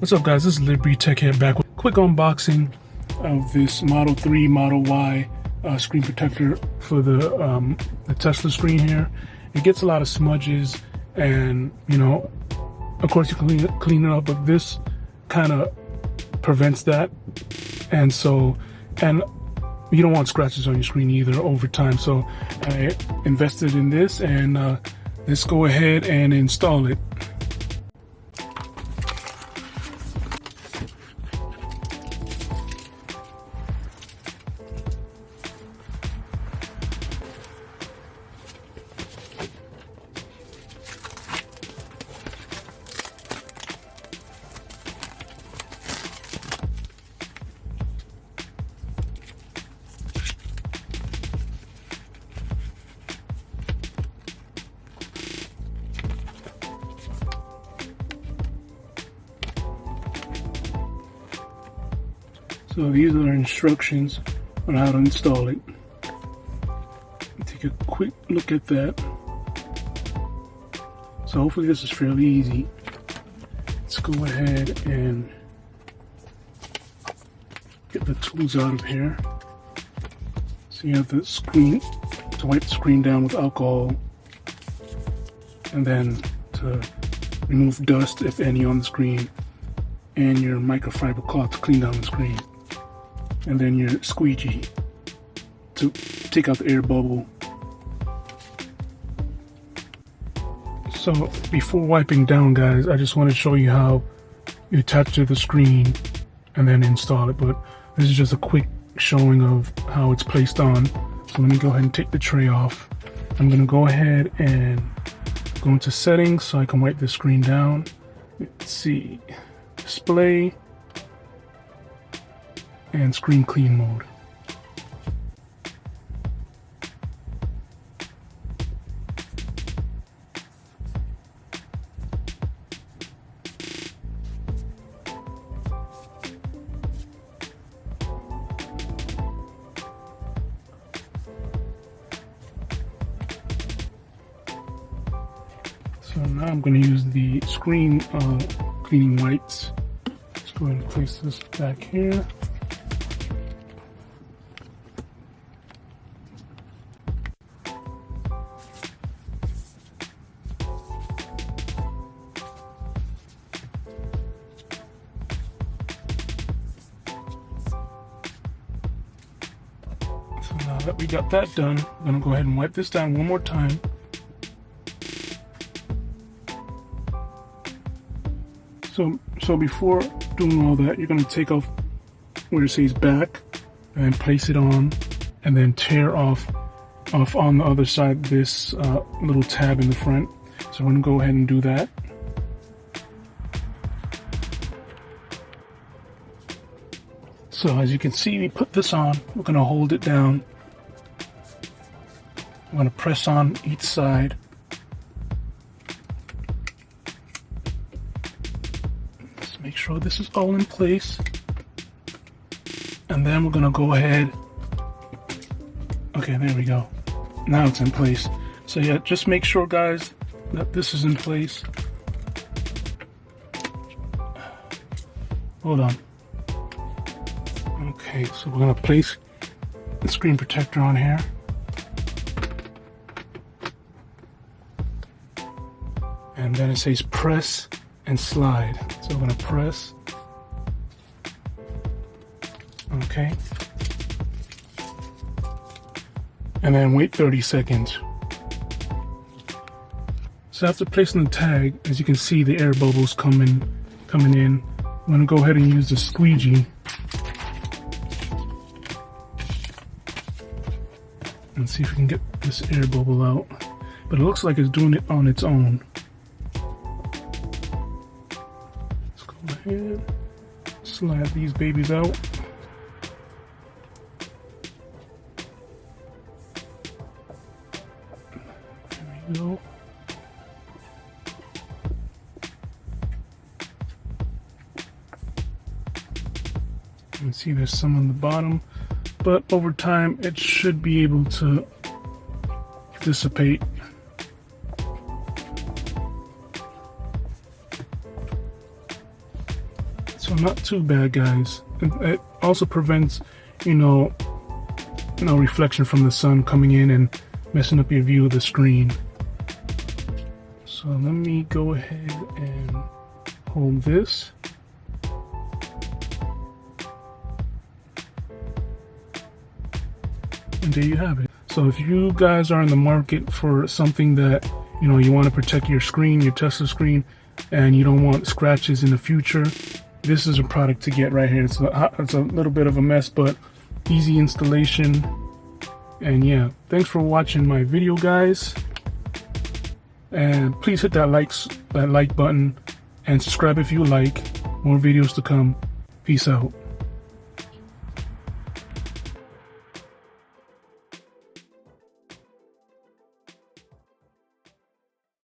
What's up guys, this is Liberty Tech here back with a quick unboxing of this Model 3, Model Y screen protector for the Tesla screen here. It gets a lot of smudges and, you know, of course you can clean it up, but this kind of prevents that. And you don't want scratches on your screen either over time. So I invested in this and let's go ahead and install it. So these are instructions on how to install it. Take a quick look at that. So hopefully this is fairly easy. Let's go ahead and get the tools out of here. So you have the screen, to wipe the screen down with alcohol, and then to remove dust, if any, on the screen, and your microfiber cloth to clean down the screen. And then your squeegee to take out the air bubble. So before wiping down, guys, I just want to show you how you attach to the screen and then install it. But this is just a quick showing of how it's placed on. So let me go ahead and take the tray off. I'm going to go ahead and go into settings so I can wipe the screen down. Let's see, display, and screen clean mode. So now I'm going to use the screen cleaning wipes. Let's go ahead and place this back here. So now that we got that done, I'm going to go ahead and wipe this down one more time. So before doing all that, you're going to take off where it says back and then place it on, and then tear off on the other side this little tab in the front. So I'm going to go ahead and do that. So as you can see, we put this on, we're going to hold it down. I'm going to press on each side. Let's make sure this is all in place. And then we're going to go ahead. Okay, there we go. Now it's in place. So yeah, just make sure, guys, that this is in place. Hold on. Okay, so we're going to place the screen protector on here. And then it says press and slide. So we're going to press. Okay. And then wait 30 seconds. So after placing the tag, as you can see, the air bubbles coming in. I'm going to go ahead and use the squeegee and see if we can get this air bubble out. But it looks like it's doing it on its own. Let's go ahead, slide these babies out. There we go. You can see there's some on the bottom, but over time it should be able to dissipate. So not too bad, guys. It also prevents, no reflection from the sun coming in and messing up your view of the screen. So let me go ahead and hold this. And there you have it. So if you guys are in the market for something that, you want to protect your screen, your Tesla screen, and you don't want scratches in the future, this is a product to get right here. It's a little bit of a mess, but easy installation. And yeah, thanks for watching my video, guys. And please hit that like button and subscribe if you like. More videos to come. Peace out.